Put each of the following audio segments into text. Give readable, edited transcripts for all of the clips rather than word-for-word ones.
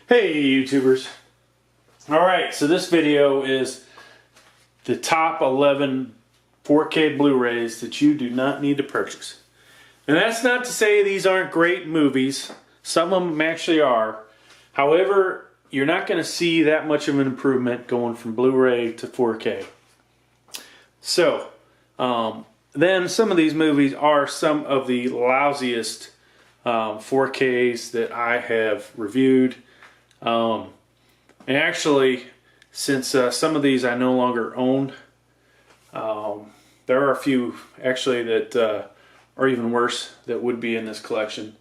Hey YouTubers. Alright, so this video is the top 11 4K Blu-rays that you do not need to purchase. And that's not to say these aren't great movies. Some of them actually are. However, you're not going to see that much of an improvement going from Blu-ray to 4K. So, then some of these movies are some of the lousiest 4Ks that I have reviewed. And actually, since some of these I no longer own, there are a few actually that are even worse that would be in this collection.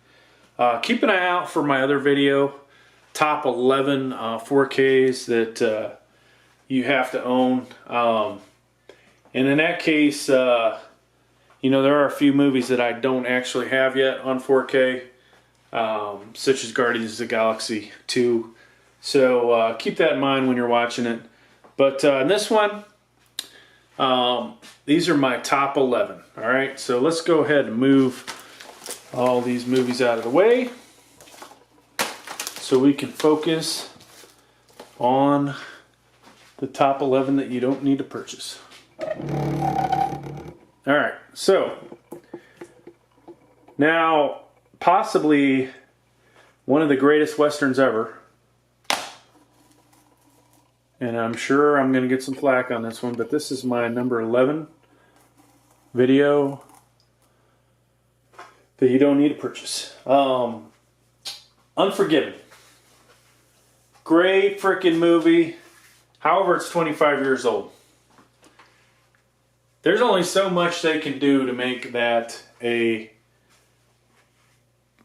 Keep an eye out for my other video, top 11 4Ks that you have to own. And in that case, you know, there are a few movies that I don't actually have yet on 4K, such as Guardians of the Galaxy 2. So keep that in mind when you're watching it. But in this one, these are my top 11. All right, so let's go ahead and move all these movies out of the way so we can focus on the top 11 that you don't need to purchase. All right, so now possibly one of the greatest westerns ever, and I'm sure I'm going to get some flack on this one, but this is my number 11 video that you don't need to purchase. Unforgiven. Great freaking movie. However, it's 25 years old. There's only so much they can do to make that a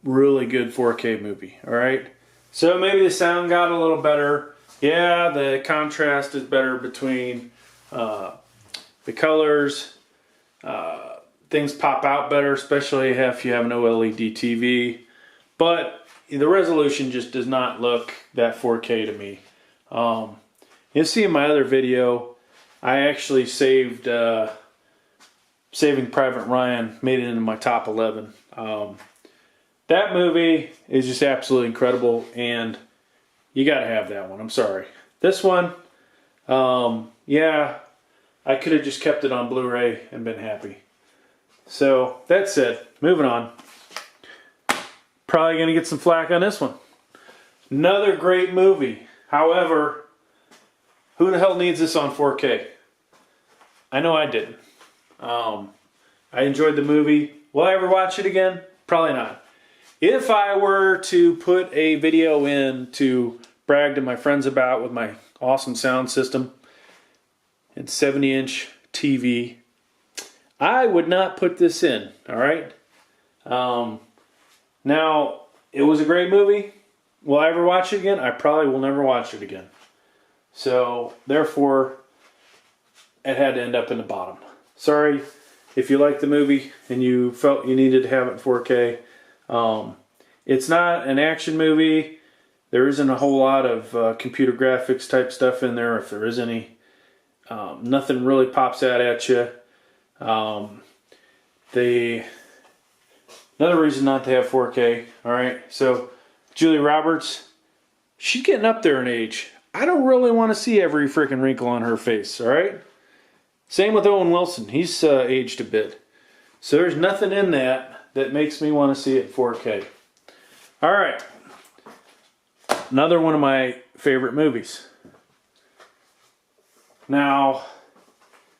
really good 4K movie, all right? So maybe the sound got a little better. Yeah, the contrast is better between the colors. Things pop out better, especially if you have an OLED TV. But the resolution just does not look that 4K to me. You'll see in my other video, I actually saved Saving Private Ryan, made it into my top 11. That movie is just absolutely incredible, and you gotta have that one. I'm sorry. This one, yeah, I could have just kept it on Blu-ray and been happy. So, that said, moving on. Probably gonna get some flack on this one. Another great movie. However, who the hell needs this on 4K? I know I didn't. I enjoyed the movie. Will I ever watch it again? Probably not. If I were to put a video in to brag to my friends about with my awesome sound system and 70-inch TV, I would not put this in, all right? Now, it was a great movie. Will I ever watch it again? I probably will never watch it again. So, therefore, it had to end up in the bottom. Sorry if you liked the movie and you felt you needed to have it in 4K. It's not an action movie. There isn't a whole lot of computer graphics type stuff in there, if there is any. Nothing really pops out at you. Another reason not to have 4K, alright, so Julia Roberts, she's getting up there in age. I don't really want to see every freaking wrinkle on her face, alright? Same with Owen Wilson. He's aged a bit. So there's nothing in that makes me want to see it in 4K. Alright. Another one of my favorite movies. Now,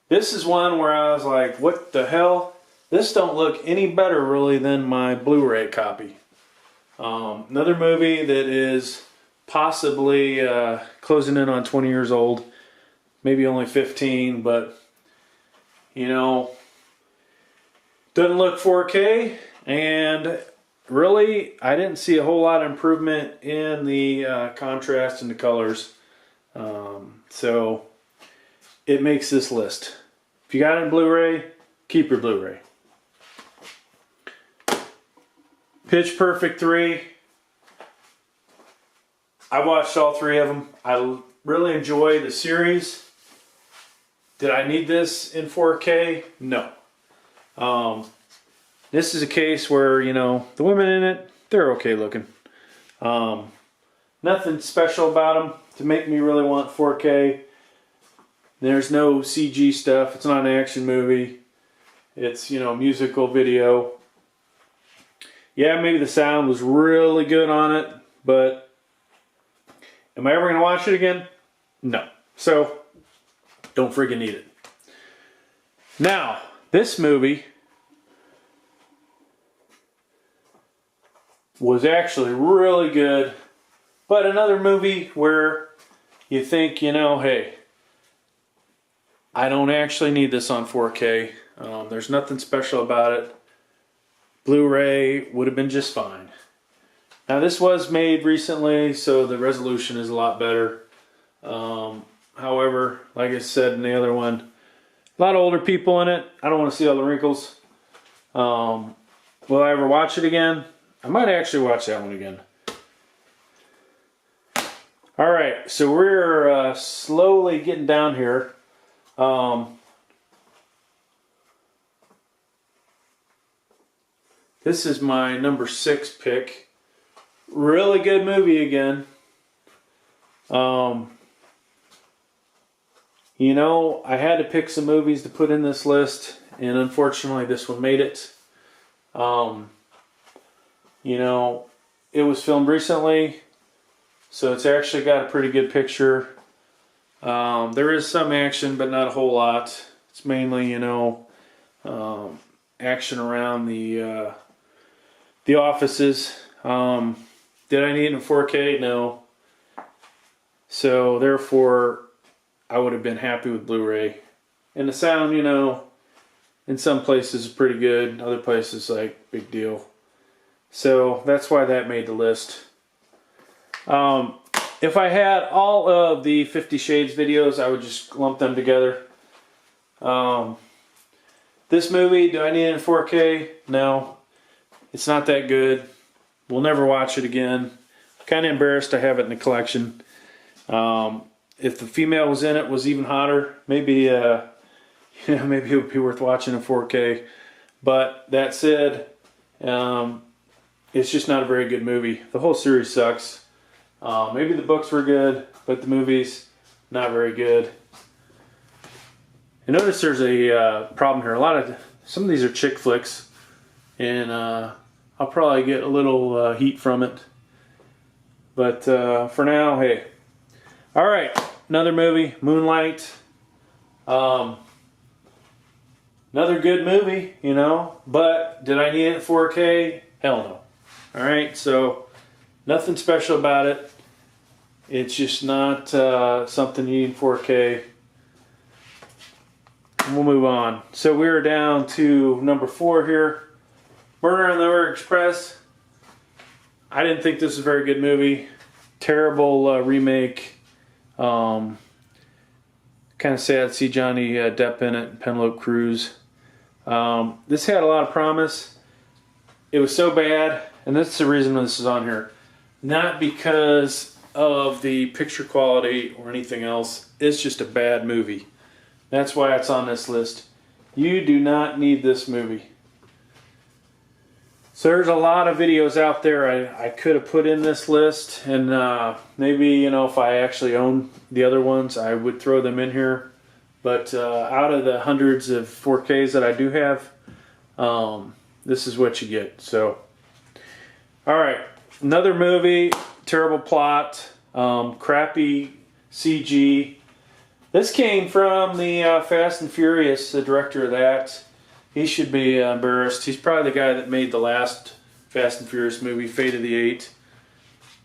this is one where I was like, what the hell? This don't look any better really than my Blu-ray copy. Another movie that is possibly closing in on 20 years old. Maybe only 15, but you know, doesn't look 4K, and really, I didn't see a whole lot of improvement in the contrast and the colors. So, it makes this list. If you got it in Blu-ray, keep your Blu-ray. Pitch Perfect 3. I watched all three of them. I really enjoy the series. Did I need this in 4K? No. This is a case where, you know, the women in it, they're okay looking. Not Nothing special about them to make me really want 4K. There's no CG stuff. It's not an action movie. It's, you know, musical video. Yeah, maybe the sound was really good on it, but am I ever going to watch it again? No. So, don't friggin' need it. Now, this movie was actually really good, but another movie where you think, you know, hey, I don't actually need this on 4K. There's nothing special about it. Blu-ray would have been just fine. Now this was made recently, so the resolution is a lot better. However, like I said in the other one, a lot of older people in it. I don't want to see all the wrinkles. Will I ever watch it again? I might actually watch that one again. Alright, so we're slowly getting down here. This is my number 6 pick. Really good movie again. You know, I had to pick some movies to put in this list, and unfortunately this one made it. You know, it was filmed recently, so it's actually got a pretty good picture. There is some action, but not a whole lot. It's mainly, you know, action around the offices. Did I need it in 4K? No. So therefore, I would have been happy with Blu-ray. And the sound, you know, in some places is pretty good. Other places, like, big deal. So that's why that made the list. If I had all of the 50 Shades videos, I would just lump them together. This movie, do I need it in 4K? No. It's not that good. We'll never watch it again. Kind of embarrassed to have it in the collection. If the female was in it, was even hotter, maybe you know, maybe it would be worth watching in 4K. But that said, it's just not a very good movie. The whole series sucks. Maybe the books were good, but the movies, not very good. And notice there's a problem here. Some of these are chick flicks, and I'll probably get a little heat from it. But for now, hey. All right, another movie, Moonlight. Another good movie, you know, but did I need it in 4K? Hell no. All right, so nothing special about it. It's just not something you need in 4K. We'll move on. So we're down to number 4 here. Murder on the Orient Express. I didn't think this was a very good movie. Terrible remake. Kind of sad to see Johnny Depp in it, Penelope Cruz. This had a lot of promise. It was so bad, and that's the reason this is on here. Not because of the picture quality or anything else. It's just a bad movie. That's why it's on this list. You do not need this movie. So there's a lot of videos out there I could have put in this list, and maybe, you know, if I actually own the other ones, I would throw them in here. But out of the hundreds of 4Ks that I do have, this is what you get. So, all right, another movie, terrible plot, crappy CG. This came from the Fast and Furious, the director of that. He should be embarrassed. He's probably the guy that made the last Fast and Furious movie, Fate of the Eight,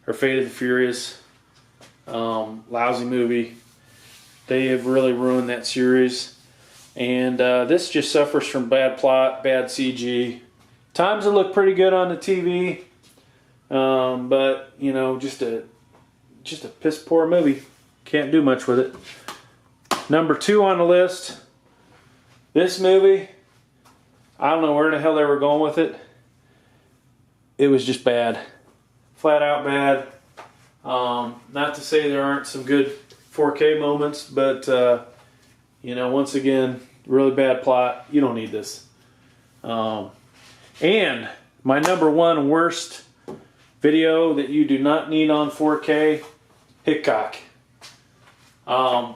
or Fate of the Furious. Lousy movie. They have really ruined that series. And this just suffers from bad plot, bad CG. Times it look pretty good on the TV, but you know, just a piss poor movie. Can't do much with it. Number 2 on the list. This movie. I don't know where the hell they were going with it. It was just bad. Flat out bad. Not to say there aren't some good 4K moments, but you know, once again, really bad plot. You don't need this. And my number 1 worst video that you do not need on 4K, Hickok. I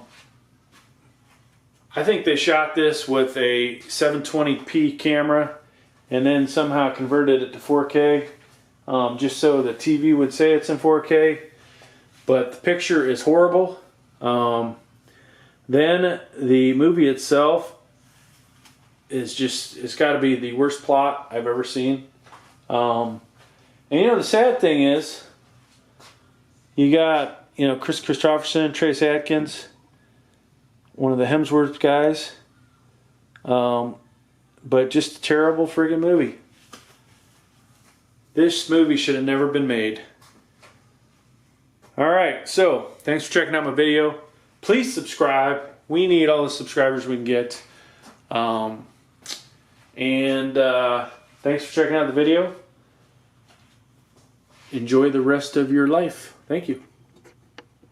think they shot this with a 720p camera and then somehow converted it to 4K just so the TV would say it's in 4K. But the picture is horrible. Then the movie itself is just, it's got to be the worst plot I've ever seen. And you know, the sad thing is, you got, you know, Chris Christopherson, Trace Adkins, one of the Hemsworth guys. But just a terrible friggin' movie. This movie should have never been made. Alright, so thanks for checking out my video. Please subscribe. We need all the subscribers we can get. Thanks for checking out the video. Enjoy the rest of your life. Thank you.